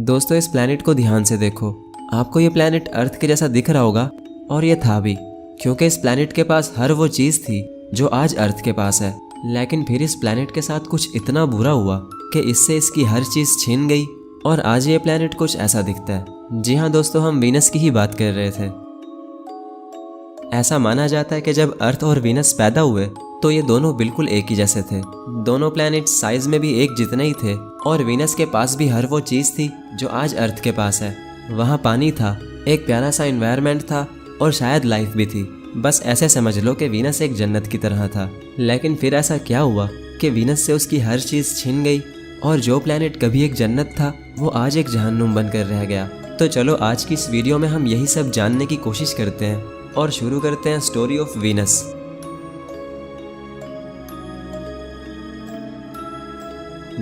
दोस्तों इस प्लैनेट को ध्यान से देखो। आपको ये प्लैनेट अर्थ के जैसा दिख रहा होगा, और ये था भी, क्योंकि इस प्लैनेट के पास हर वो चीज़ थी जो आज अर्थ के पास है। लेकिन फिर इस प्लैनेट के साथ कुछ इतना बुरा हुआ कि इससे इसकी हर चीज़ छीन गई और आज ये प्लैनेट कुछ ऐसा दिखता है। जी हाँ दोस्तों, हम वीनस की ही बात कर रहे थे। ऐसा माना जाता है कि जब अर्थ और वीनस पैदा हुए तो ये दोनों बिल्कुल एक ही जैसे थे। दोनों प्लैनेट साइज में भी एक जितने ही थे और वीनस के पास भी हर वो चीज़ थी जो आज अर्थ के पास है। वहाँ पानी था, एक प्यारा सा एनवायरनमेंट था और शायद लाइफ भी थी। बस ऐसे समझ लो कि वीनस एक जन्नत की तरह था। लेकिन फिर ऐसा क्या हुआ कि वीनस से उसकी हर चीज़ छिन गई और जो प्लैनेट कभी एक जन्नत था वो आज एक जहन्नुम बनकर रह गया। तो चलो आज की इस वीडियो में हम यही सब जानने की कोशिश करते हैं और शुरू करते हैं स्टोरी ऑफ वीनस।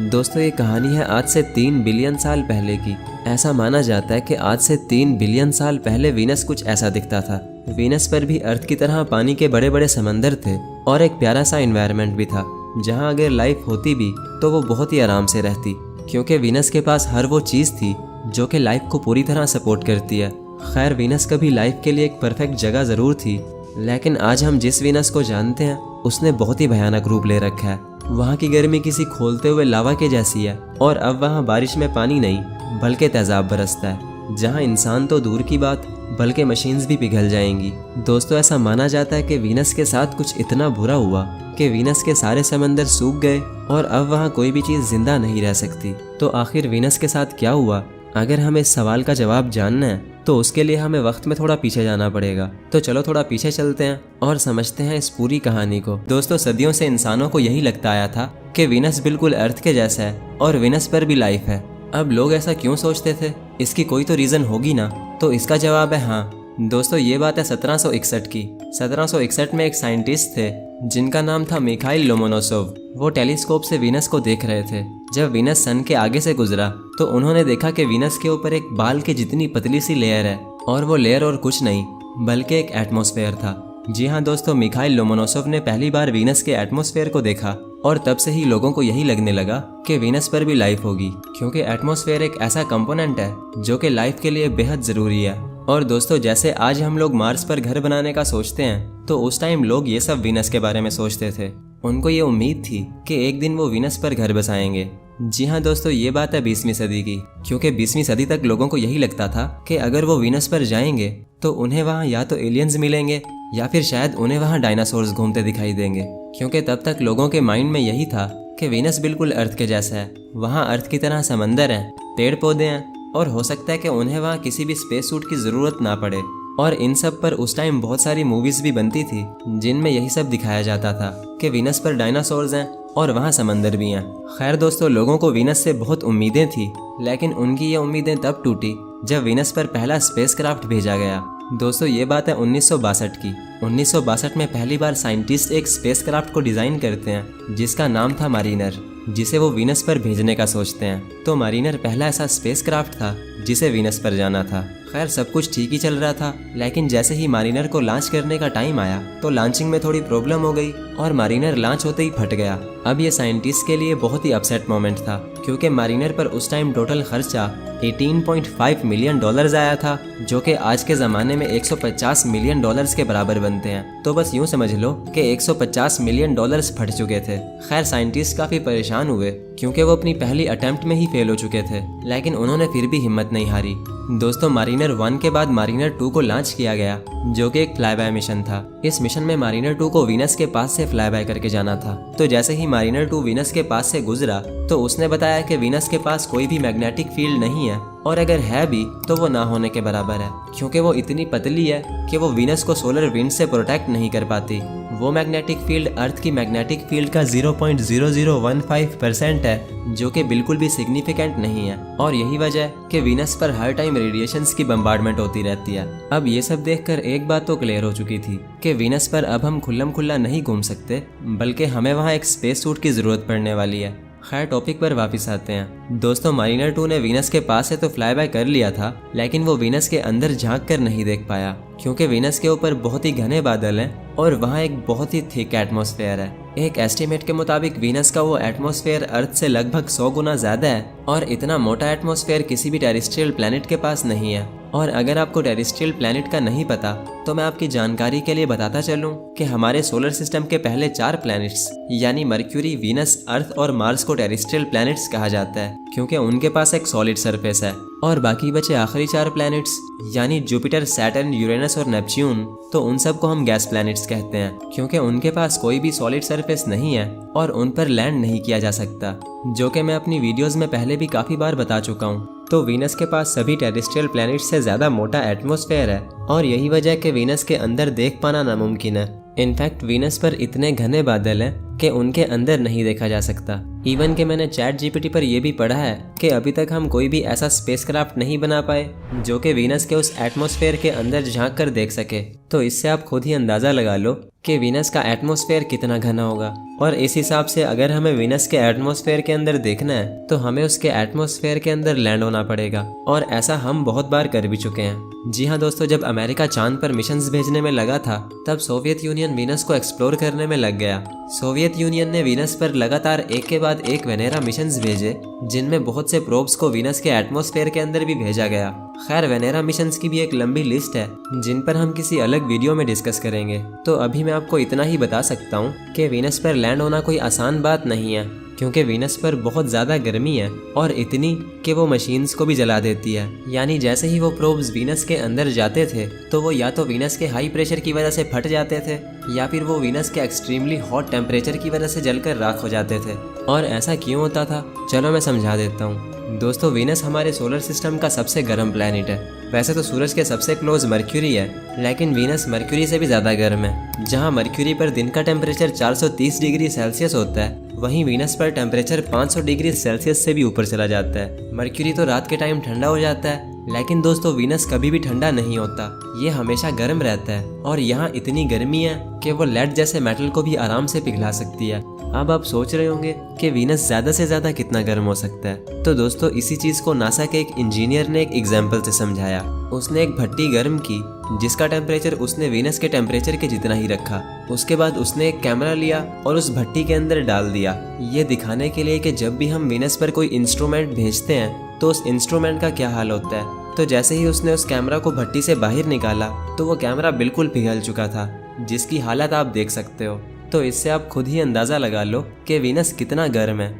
दोस्तों ये कहानी है आज से 3 बिलियन साल पहले की। ऐसा माना जाता है कि आज से 3 बिलियन साल पहले वीनस कुछ ऐसा दिखता था। वीनस पर भी अर्थ की तरह पानी के बड़े बड़े समंदर थे और एक प्यारा सा एनवायरनमेंट भी था, जहां अगर लाइफ होती भी तो वो बहुत ही आराम से रहती, क्योंकि वीनस के पास हर वो चीज़ थी जो कि लाइफ को पूरी तरह सपोर्ट करती है। खैर वीनस कभी लाइफ के लिए एक परफेक्ट जगह ज़रूर थी, लेकिन आज हम जिस वीनस को जानते हैं उसने बहुत ही भयानक रूप ले रखा है। वहाँ की गर्मी किसी खोलते हुए लावा के जैसी है और अब वहाँ बारिश में पानी नहीं बल्कि तेजाब बरसता है, जहाँ इंसान तो दूर की बात बल्कि मशीन्स भी पिघल जाएंगी। दोस्तों ऐसा माना जाता है कि वीनस के साथ कुछ इतना बुरा हुआ कि वीनस के सारे समंदर सूख गए और अब वहाँ कोई भी चीज़ जिंदा नहीं रह सकती। तो आखिर वीनस के साथ क्या हुआ? अगर हमें इस सवाल का जवाब जानना है तो उसके लिए हमें वक्त में थोड़ा पीछे जाना पड़ेगा। तो चलो थोड़ा पीछे चलते हैं और समझते हैं इस पूरी कहानी को। दोस्तों सदियों से इंसानों को यही लगता आया था कि वीनस बिल्कुल अर्थ के जैसा है और वीनस पर भी लाइफ है। अब लोग ऐसा क्यों सोचते थे? इसकी कोई तो रीज़न होगी ना। तो इसका जवाब है हाँ। दोस्तों ये बात है 1761 की। 1761 में एक साइंटिस्ट थे जिनका नाम था मिखाइल लोमोनोसोव। वो टेलीस्कोप से वीनस को देख रहे थे। जब वीनस सन के आगे से गुजरा तो उन्होंने देखा कि वीनस के ऊपर एक बाल के जितनी पतली सी लेयर है, और वो लेयर और कुछ नहीं बल्कि एक एटमॉस्फेयर था। जी हाँ दोस्तों, मिखाइल लोमोनोसोव ने पहली बार वीनस के एटमॉस्फेयर को देखा और तब से ही लोगों को यही लगने लगा कि वीनस पर भी लाइफ होगी, क्योंकि एटमॉस्फेयर एक ऐसा कंपोनेंट है जो कि लाइफ के लिए बेहद ज़रूरी है। और दोस्तों जैसे आज हम लोग मार्स पर घर बनाने का सोचते हैं, तो उस टाइम लोग ये सब वीनस के बारे में सोचते थे। उनको ये उम्मीद थी कि एक दिन वो वीनस पर घर बसाएंगे। जी हाँ दोस्तों, ये बात है 20वीं सदी की, क्योंकि 20वीं सदी तक लोगों को यही लगता था कि अगर वो वीनस पर जाएंगे तो उन्हें वहाँ या तो एलियंस मिलेंगे या फिर शायद उन्हें वहाँ डायनासोर्स घूमते दिखाई देंगे, क्योंकि तब तक लोगों के माइंड में यही था कि वीनस बिल्कुल अर्थ के जैसा है। वहाँ अर्थ की तरह समंदर हैं, पेड़ पौधे हैं और हो सकता है कि उन्हें वहाँ किसी भी स्पेस सूट की ज़रूरत ना पड़े। और इन सब पर उस टाइम बहुत सारी मूवीज़ भी बनती थी जिनमें यही सब दिखाया जाता था कि वीनस पर डायनासोर्स हैं और वहाँ समंदर भी हैं। खैर दोस्तों, लोगों को वीनस से बहुत उम्मीदें थी, लेकिन उनकी ये उम्मीदें तब टूटी जब वीनस पर पहला स्पेसक्राफ्ट भेजा गया। दोस्तों ये बात है 1962 की। 1962 में पहली बार साइंटिस्ट एक स्पेसक्राफ्ट को डिज़ाइन करते हैं जिसका नाम था मारिनर, जिसे वो वीनस पर भेजने का सोचते हैं। तो मारिनर पहला ऐसा स्पेसक्राफ्ट था जिसे वीनस पर जाना था। खैर सब कुछ ठीक ही चल रहा था, लेकिन जैसे ही मारिनर को लॉन्च करने का टाइम आया तो लॉन्चिंग में थोड़ी प्रॉब्लम हो गई और मारिनर लॉन्च होते ही फट गया। अब ये साइंटिस्ट के लिए बहुत ही अपसेट मोमेंट था, क्योंकि मारिनर पर उस टाइम टोटल खर्चा $18.5 मिलियन आया था, जो कि आज के ज़माने में $150 मिलियन के बराबर बनते हैं। तो बस यूँ समझ लो कि $150 मिलियन फट चुके थे। खैर साइंटिस्ट काफ़ी परेशान हुए, क्योंकि वो अपनी पहली अटेम्प्ट में ही फेल हो चुके थे, लेकिन उन्होंने फिर भी हिम्मत नहीं हारी। दोस्तों मारिनर 1 के बाद मारिनर 2 को लॉन्च किया गया, जो कि एक फ्लाई बाय मिशन था। इस मिशन में मारिनर 2 को वीनस के पास से फ्लाई बाय करके जाना था। तो जैसे ही मारिनर 2 वीनस के पास से गुजरा तो उसने बताया कि वीनस के पास कोई भी मैग्नेटिक फील्ड नहीं है, और अगर है भी तो वो ना होने के बराबर है, क्योंकि वो इतनी पतली है कि वो वीनस को सोलर विंड से प्रोटेक्ट नहीं कर पाती। वो मैग्नेटिक फील्ड अर्थ की मैग्नेटिक फील्ड का 0.0015% है, जो कि बिल्कुल भी सिग्निफिकेंट नहीं है, और यही वजह है कि वीनस पर हर टाइम रेडिएशंस की बम्बार्डमेंट होती रहती है। अब ये सब देखकर एक बात तो क्लियर हो चुकी थी कि वीनस पर अब हम खुल्लम खुल्ला नहीं घूम सकते, बल्कि हमें वहाँ एक स्पेस सूट की ज़रूरत पड़ने वाली है। खैर टॉपिक पर वापस आते हैं। दोस्तों मारिनर 2 ने वीनस के पास से तो फ्लाई बाय कर लिया था, लेकिन वो वीनस के अंदर झांक कर नहीं देख पाया, क्योंकि वीनस के ऊपर बहुत ही घने बादल हैं और वहाँ एक बहुत ही थिक एटमॉस्फेयर है। एक एस्टीमेट के मुताबिक वीनस का वो एटमॉस्फेयर अर्थ से लगभग 100 गुना ज़्यादा है, और इतना मोटा एटमॉस्फेयर किसी भी टेरेस्ट्रियल प्लैनेट के पास नहीं है। और अगर आपको टेरेस्ट्रियल प्लैनेट का नहीं पता तो मैं आपकी जानकारी के लिए बताता चलूं कि हमारे सोलर सिस्टम के पहले 4 प्लैनेट्स यानी मर्क्यूरी, वीनस, अर्थ और मार्स को टेरेस्ट्रियल प्लैनेट्स कहा जाता है क्योंकि उनके पास एक सॉलिड सरफेस है। और बाकी बचे आखिरी 4 प्लैनेट्स यानी जुपिटर, सैटर्न, यूरेनस और नेपच्यून, तो उन सबको हम गैस प्लैनेट्स कहते हैं क्योंकि उनके पास कोई भी सॉलिड सरफेस नहीं है और उन पर लैंड नहीं किया जा सकता, जो कि मैं अपनी वीडियोस में पहले भी काफ़ी बार बता चुका हूँ। तो वीनस के पास सभी टेरेस्ट्रियल प्लैनेट से ज़्यादा मोटा एटमॉस्फेयर है और यही वजह है कि वीनस के अंदर देख पाना नामुमकिन है। इनफैक्ट वीनस पर इतने घने बादल हैं कि उनके अंदर नहीं देखा जा सकता। इवन कि मैंने चैट जीपीटी पर यह भी पढ़ा है कि अभी तक हम कोई भी ऐसा स्पेसक्राफ्ट नहीं बना पाए जो कि वीनस के उस एटमॉस्फेयर के अंदर झांक कर देख सके। तो इससे आप खुद ही अंदाज़ा लगा लो कि वीनस का एटमॉस्फेयर कितना घना होगा। और इस हिसाब से अगर हमें वीनस के एटमॉस्फेयर के अंदर देखना है तो हमें उसके एटमॉस्फेयर के अंदर लैंड होना पड़ेगा और ऐसा हम बहुत बार कर भी चुके हैं। जी हाँ दोस्तों, जब अमेरिका चांद पर मिशंस भेजने में लगा था तब सोवियत यूनियन वीनस को एक्सप्लोर करने में लग गया। सोवियत यूनियन ने वीनस पर लगातार एक के बाद एक वेनेरा मिशंस भेजे जिनमें बहुत से प्रोब्स को वीनस के एटमॉस्फेयर के अंदर भी भेजा गया। खैर, वेनेरा मिशंस की भी एक लंबी लिस्ट है जिन पर हम किसी अलग वीडियो में डिस्कस करेंगे। तो अभी मैं आपको इतना ही बता सकता हूँ कि वीनस पर लैंड होना कोई आसान बात नहीं है क्योंकि वीनस पर बहुत ज़्यादा गर्मी है और इतनी कि वो मशीन्स को भी जला देती है। यानी जैसे ही वो प्रोब्स वीनस के अंदर जाते थे तो वो या तो वीनस के हाई प्रेशर की वजह से फट जाते थे या फिर वो वीनस के एक्सट्रीमली हॉट टेम्परेचर की वजह से जलकर राख हो जाते थे। और ऐसा क्यों होता था, चलो मैं समझा देता हूँ। दोस्तों, वीनस हमारे सोलर सिस्टम का सबसे गर्म प्लैनेट है। वैसे तो सूरज के सबसे क्लोज मर्क्यूरी है, लेकिन वीनस मर्क्यूरी से भी ज़्यादा गर्म है। जहाँ मर्क्यूरी पर दिन का टेम्परेचर 430 डिग्री सेल्सियस होता है, वहीं वीनस पर टेम्परेचर 500 डिग्री सेल्सियस से भी ऊपर चला जाता है। मर्क्यूरी तो रात के टाइम ठंडा हो जाता है, लेकिन दोस्तों वीनस कभी भी ठंडा नहीं होता, ये हमेशा गर्म रहता है। और यहाँ इतनी गर्मी है कि वो लेड जैसे मेटल को भी आराम से पिघला सकती है। अब आप सोच रहे होंगे कि वीनस ज़्यादा से ज़्यादा कितना गर्म हो सकता है। तो दोस्तों, इसी चीज़ को नासा के एक इंजीनियर ने एक एग्जाम्पल से समझाया। उसने एक भट्टी गर्म की जिसका टेम्परेचर उसने वीनस के टेम्परेचर के जितना ही रखा। उसके बाद उसने एक कैमरा लिया और उस भट्टी के अंदर डाल दिया, ये दिखाने के लिए कि जब भी हम वीनस पर कोई इंस्ट्रूमेंट भेजते हैं तो उस इंस्ट्रूमेंट का क्या हाल होता है। तो जैसे ही उसने उस कैमरा को भट्टी से बाहर निकाला तो वो कैमरा बिल्कुल पिघल चुका था, जिसकी हालत आप देख सकते हो। तो इससे आप खुद ही अंदाज़ा लगा लो कि वीनस कितना गर्म है।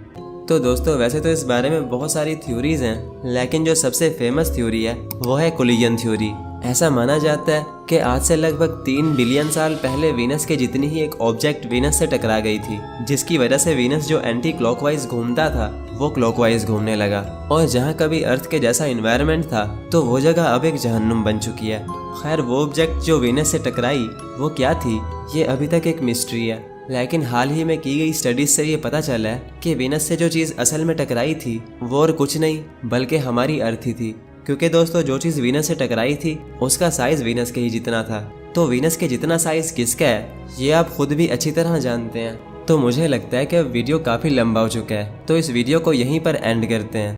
तो दोस्तों, वैसे तो इस बारे में बहुत सारी थ्योरीज हैं, लेकिन जो सबसे फेमस थ्योरी है वो है कोलिजन थ्योरी। ऐसा माना जाता है कि आज से लगभग 3 बिलियन साल पहले वीनस के जितनी ही एक ऑब्जेक्ट वीनस से टकरा गई थी, जिसकी वजह से वीनस जो एंटी क्लॉकवाइज घूमता था वो क्लॉकवाइज घूमने लगा। और जहाँ कभी अर्थ के जैसा इन्वायरमेंट था तो वो जगह अब एक जहन्नुम बन चुकी है। खैर, वो ऑब्जेक्ट जो वीनस से टकराई वो क्या थी, ये अभी तक एक मिस्ट्री है। लेकिन हाल ही में की गई स्टडीज से ये पता चला है कि वीनस से जो चीज़ असल में टकराई थी वो और कुछ नहीं बल्कि हमारी अर्थ ही थी। क्योंकि दोस्तों, जो चीज़ वीनस से टकराई थी उसका साइज़ वीनस के ही जितना था। तो वीनस के जितना साइज़ किसका है ये आप खुद भी अच्छी तरह जानते हैं। तो मुझे लगता है कि वीडियो काफ़ी लंबा हो चुका है, तो इस वीडियो को यहीं पर एंड करते हैं।